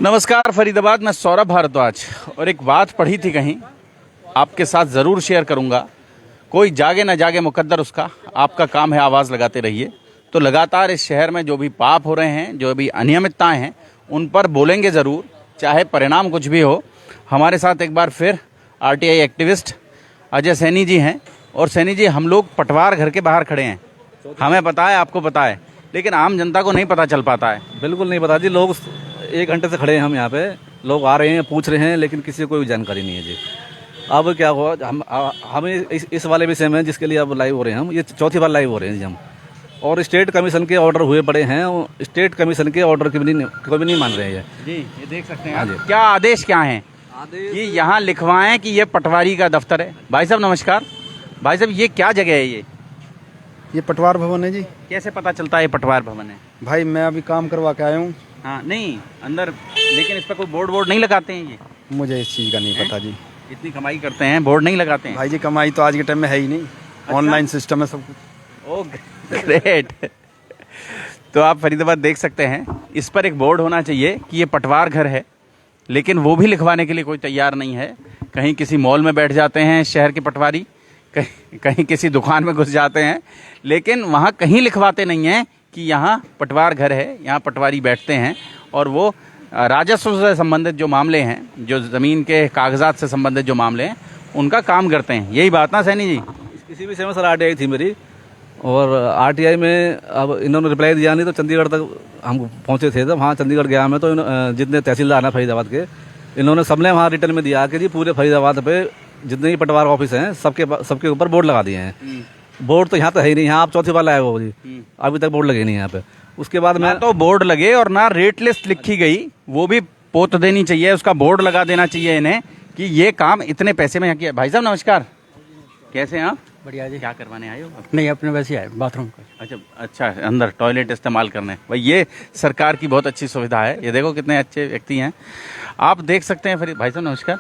नमस्कार फरीदाबाद, मैं सौरभ भारद्वाज। और एक बात पढ़ी थी कहीं, आपके साथ ज़रूर शेयर करूंगा। कोई जागे ना जागे मुकद्दर उसका, आपका काम है आवाज़ लगाते रहिए। तो लगातार इस शहर में जो भी पाप हो रहे हैं, जो भी अनियमितताएं हैं, उन पर बोलेंगे ज़रूर, चाहे परिणाम कुछ भी हो। हमारे साथ एक बार फिर आरटीआई एक्टिविस्ट अजय सैनी जी हैं। और सैनी जी, हम लोग पटवार घर के बाहर खड़े हैं, हमें पता है, आपको पता है, लेकिन आम जनता को नहीं पता चल पाता है। बिल्कुल नहीं पता जी। लोग 1 घंटे से खड़े हैं हम यहाँ पे, लोग आ रहे हैं, पूछ रहे हैं, लेकिन किसी को कोई जानकारी नहीं है जी। अब क्या हुआ, हमें इस वाले विषय में जिसके लिए अब लाइव हो रहे हैं हम, ये चौथी बार लाइव हो रहे हैं जी हम। और स्टेट कमीशन के ऑर्डर हुए पड़े हैं, स्टेट कमीशन के ऑर्डर को भी नहीं मान रहे हैं जी। ये देख सकते हैं हाँ जी। क्या आदेश क्या हैं आदेश ये यहाँ लिखवाएं कि ये पटवारी का दफ्तर है। भाई साहब नमस्कार। भाई साहब, ये क्या जगह है? ये पटवार भवन है जी। कैसे पता चलता है ये पटवार भवन है? भाई मैं अभी काम करवा के आया हूँ। हाँ, नहीं अंदर, लेकिन इस पर कोई बोर्ड नहीं लगाते हैं ये? मुझे इस चीज़ का नहीं पता जी। इतनी कमाई करते हैं, बोर्ड नहीं लगाते हैं? भाई जी कमाई तो आज के टाइम में है ही नहीं, ऑनलाइन सिस्टम है सब कुछ। ओ ग्रेट। तो आप फरीदाबाद देख सकते हैं, इस पर एक बोर्ड होना चाहिए कि ये पटवार घर है, लेकिन वो भी लिखवाने के लिए कोई तैयार नहीं है। कहीं किसी मॉल में बैठ जाते हैं शहर के पटवारी, कहीं किसी दुकान में घुस जाते हैं, लेकिन वहाँ कहीं लिखवाते नहीं हैं कि यहाँ पटवार घर है, यहाँ पटवारी बैठते हैं और वो राजस्व से संबंधित जो मामले हैं, जो ज़मीन के कागजात से संबंधित जो मामले हैं, उनका काम करते हैं। यही बात ना सैनी जी? इसी विषय में सर आरटीआई थी मेरी, और आरटीआई में अब इन्होंने रिप्लाई दिया नहीं, तो चंडीगढ़ तक हम पहुँचे थे। तब हाँ, चंडीगढ़ गया मैं, तो जितने तहसीलदार हैं फरीदाबाद के, इन्होंने सबने वहाँ रिटर्न में दिया कि जी पूरे फरीदाबाद पे जितने भी पटवार ऑफिस हैं सबके ऊपर बोर्ड लगा दिए हैं। बोर्ड तो यहाँ तो है ही नहीं, यहाँ आप चौथी बार लाए हो जी, अभी तक बोर्ड लगे नहीं यहाँ पे। उसके बाद मैं तो बोर्ड लगे और ना रेट लिस्ट लिखी गई, वो भी पोत देनी चाहिए, उसका बोर्ड लगा देना चाहिए इन्हें कि ये काम इतने पैसे में यहाँ किया। भाई साहब नमस्कार, कैसे हैं आप? बढ़िया जी। क्या करवाने आए हो? नहीं, अपने वैसे आए बाथरूम का। अच्छा, अंदर टॉयलेट इस्तेमाल करने। भाई ये सरकार की बहुत अच्छी सुविधा है। ये देखो कितने अच्छे व्यक्ति हैं, आप देख सकते हैं। फिर भाई साहब नमस्कार।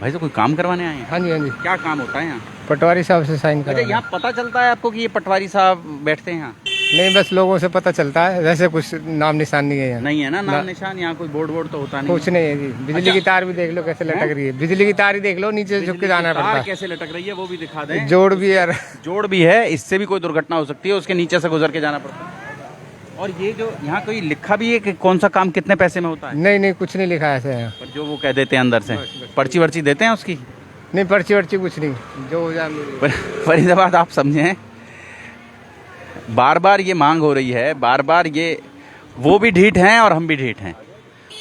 भाई साहब कोई काम करवाने आए हैं? हाँ जी, हाँ जी। क्या काम होता है यहाँ? पटवारी साहब से साइन अच्छा, करा। यहाँ पता चलता है आपको कि ये पटवारी साहब बैठते हैं यहाँ? नहीं, बस लोगों से पता चलता है, वैसे कुछ नाम निशान नहीं है यहाँ। नहीं है ना नाम निशान? यहाँ कोई बोर्ड तो होता नहीं? कुछ नहीं है जी। बिजली की तार भी देख लो कैसे लटक रही है, बिजली की तार ही देख लो, नीचे झुक के जाना पड़ता तार है। कैसे लटक रही है वो भी दिखा दें। जोड़ भी है, जोड़ भी है, इससे भी कोई दुर्घटना हो सकती है, उसके नीचे से गुजर के जाना पड़ता है। और ये जो यहाँ कोई लिखा भी है कि कौन सा काम कितने पैसे में होता है? नहीं, कुछ नहीं लिखा है ऐसे यहाँ। पर जो वो कह देते हैं अंदर से, पर्ची वर्ची देते हैं उसकी? नहीं, पर्ची वर्ची कुछ नहीं, जो हो जाए। फरीदाबाद आप समझें, बार बार ये मांग हो रही है, बार बार ये, वो भी ढीठ हैं और हम भी ढीठ हैं।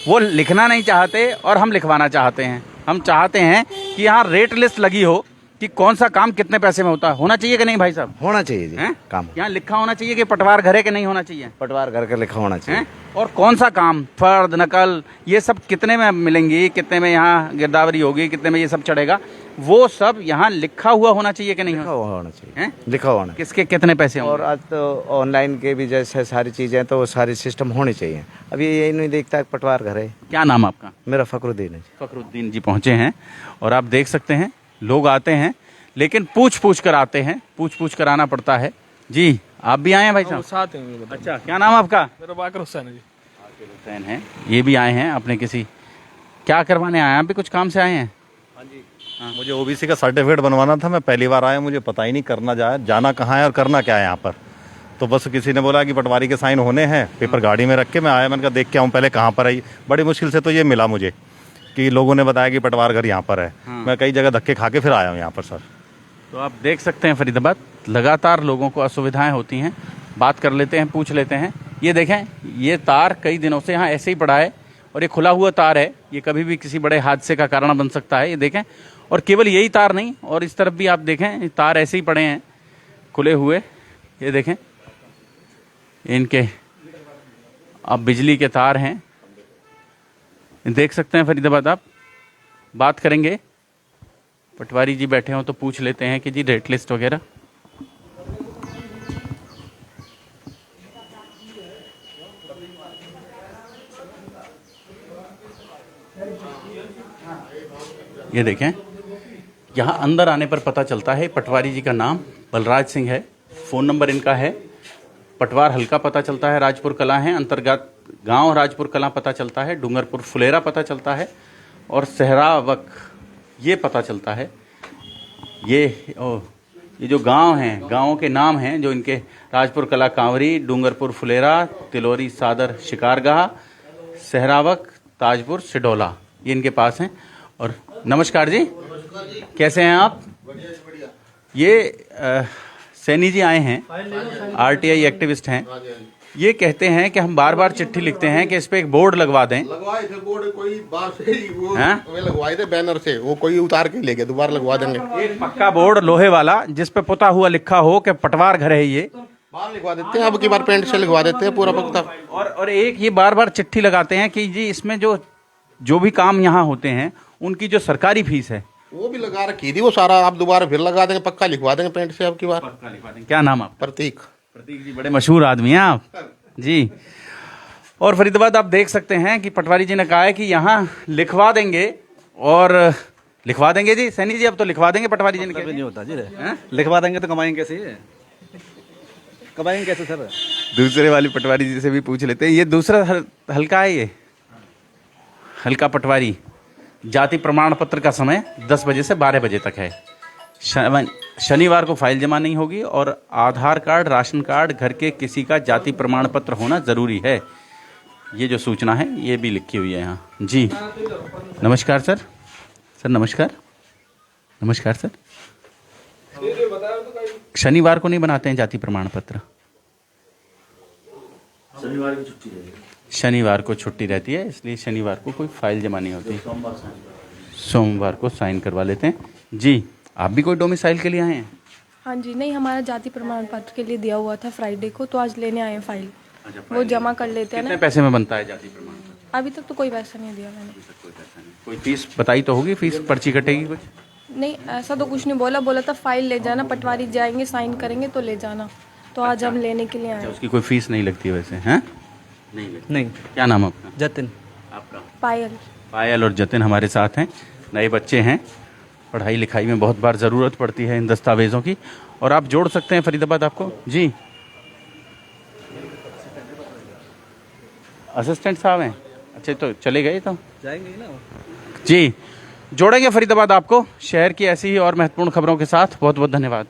वो लिखना नहीं चाहते और हम लिखवाना चाहते हैं। हम चाहते हैं कि यहाँ रेट लिस्ट लगी हो कि कौन सा काम कितने पैसे में होता है। होना चाहिए कि नहीं भाई साहब? होना चाहिए जी हैं? काम। यहाँ लिखा होना चाहिए कि पटवार घर है कि नहीं होना चाहिए? पटवार घर का लिखा होना चाहिए। हैं? और कौन सा काम, फर्द, नकल, ये सब कितने में मिलेंगी, कितने में यहाँ गिरदावरी होगी, कितने में ये सब चढ़ेगा, वो सब यहाँ लिखा हुआ होना चाहिए कि नहीं? लिखा हुआ होना चाहिए। हैं? लिखा हुआ होना। किसके कितने पैसे होंगे? और आज तो ऑनलाइन के भी जैसे सारी चीजें, तो वो सारी सिस्टम होनी चाहिए। अभी यही नहीं देखता है पटवार घर है। क्या नाम आपका? मेरा फखरुद्दीन है जी। फखरुद्दीन जी पहुंचे हैं और आप देख सकते हैं लोग आते हैं, लेकिन पूछ कर आते हैं, पूछ कर आना पड़ता है। जी आप भी आए हैं भाई साहब? साथ हैं। अच्छा, क्या नाम आपका? मेरा बाकर हुसैन है जी। हुसैन है, ये भी आए हैं अपने किसी, क्या करवाने आए हैं? आप भी कुछ काम से आए हैं? मुझे ओबीसी का सर्टिफिकेट बनवाना था। मैं पहली बार आया, मुझे पता ही नहीं करना जाना कहाँ है और करना क्या है यहाँ पर। तो बस किसी ने बोला कि पटवारी के साइन होने हैं, पेपर गाड़ी में रख के मैं आया। मैंने कहा देख के आऊँ पहले कहाँ पर आई। बड़ी मुश्किल से तो ये मिला मुझे कि लोगों ने बताया कि पटवार घर यहाँ पर है। मैं कई जगह धक्के खा के फिर आया हूँ यहाँ पर सर। तो आप देख सकते हैं फरीदाबाद लगातार लोगों को असुविधाएं होती हैं। बात कर लेते हैं, पूछ लेते हैं। ये देखें, ये तार कई दिनों से यहाँ ऐसे ही पड़ा है और ये खुला हुआ तार है, ये कभी भी किसी बड़े हादसे का कारण बन सकता है। ये देखें, और केवल यही तार नहीं, और इस तरफ भी आप देखें तार ऐसे ही पड़े हैं खुले हुए। ये देखें, इनके अब बिजली के तार हैं, देख सकते हैं फरीदाबाद आप। बात करेंगे, पटवारी जी बैठे हों तो पूछ लेते हैं कि जी रेट लिस्ट वगैरह। ये देखें, यहाँ अंदर आने पर पता चलता है पटवारी जी का नाम बलराज सिंह है, फ़ोन नंबर इनका है, पटवार हल्का पता चलता है राजपुर कला है, अंतर्गत गांव राजपुर कलां पता चलता है, डूंगरपुर फुलेरा पता चलता है और सहरावक ये पता चलता है। ये जो गांव हैं, गांवों के नाम हैं जो इनके राजपुर कला कांवरी, डूंगरपुर फुलेरा, तिलोरी सादर शिकारगाह, सहरावक, ताजपुर सिडोला, ये इनके पास हैं। और नमस्कार जी, कैसे हैं आप? ये सैनी जी आए हैं, आरटीआई एक्टिविस्ट हैं। ये कहते हैं कि हम बार बार चिट्ठी लिखते हैं कि इस पे एक बोर्ड लगवा दें। लगवाए थे बोर्ड, कोई बार से ही वो लगवाए थे बैनर से, वो कोई उतार के ले गए, दोबारा लगवा देंगे। एक पक्का बोर्ड लोहे वाला जिस पे पुता हुआ लिखा हो कि पटवार घर है ये, बाहर लिखवा देते हैं, अब की बार पेंट से लिखवा देते हैं पूरा पक्का। और एक ये बार बार चिट्ठी लगाते हैं कि जी इसमें जो भी काम यहाँ होते हैं उनकी जो सरकारी फीस है वो भी लगा रखी थी, वो सारा आप दोबारा फिर लगा देंगे, पक्का लिखवा देंगे पेंट से अब की बार। पक्का लिखवा देंगे। क्या नाम आप? प्रतीक। प्रतीक जी, बड़े मशहूर आदमी हैं आप जी। और फरीदाबाद आप देख सकते हैं कि पटवारी जी ने कहा है कि यहाँ लिखवा देंगे, और लिखवा देंगे जी सैनी जी, अब तो लिखवा देंगे पटवारी जी ने। नहीं होता जी, लिखवा देंगे तो कमाएंगे कैसे, कमाएंगे कैसे सर? दूसरे वाली पटवारी जी से भी पूछ लेते हैं। ये दूसरा हल्का है, ये हल्का पटवारी। जाति प्रमाण पत्र का समय 10 बजे से 12 बजे तक है। शनिवार को फाइल जमा नहीं होगी और आधार कार्ड, राशन कार्ड, घर के किसी का जाति प्रमाण पत्र होना जरूरी है। ये जो सूचना है ये भी लिखी हुई है यहाँ जी। नमस्कार सर। सर नमस्कार। नमस्कार सर। शनिवार को नहीं बनाते हैं जाति प्रमाण पत्र? शनिवार को छुट्टी रहती है, इसलिए शनिवार को कोई फाइल जमा नहीं होती। सोमवार को साइन करवा लेते हैं जी। आप भी कोई डोमिसाइल के लिए आए हैं? हाँ जी, नहीं हमारा जाति प्रमाण पत्र के लिए दिया हुआ था फ्राइडे को, तो आज लेने आए हैं फाइल। वो जमा कर लेते हैं ना। कितने पैसे में बनता है जाति प्रमाण पत्र? अभी तक तो कोई पैसा नहीं दिया मैंने। कोई फीस बताई तो होगी, फीस पर्ची कटेगी कुछ? नहीं ऐसा तो कुछ नहीं बोला, बोला था फाइल ले जाना, पटवारी जाएंगे साइन करेंगे तो ले जाना। तो आज हम लेने के लिए आए। उसकी कोई फीस नहीं लगती वैसे? हैं नहीं। क्या नाम आपका? जतिन। आपका? पायल। पायल और जतिन हमारे साथ हैं। नए बच्चे हैं, पढ़ाई लिखाई में बहुत बार ज़रूरत पड़ती है इन दस्तावेज़ों की। और आप जोड़ सकते हैं फरीदाबाद आपको जी। असिस्टेंट साहब हैं? अच्छा, तो चले गए तो जाएंगे ना जी। जोड़ेंगे फरीदाबाद आपको शहर की ऐसी ही और महत्वपूर्ण खबरों के साथ। बहुत बहुत धन्यवाद।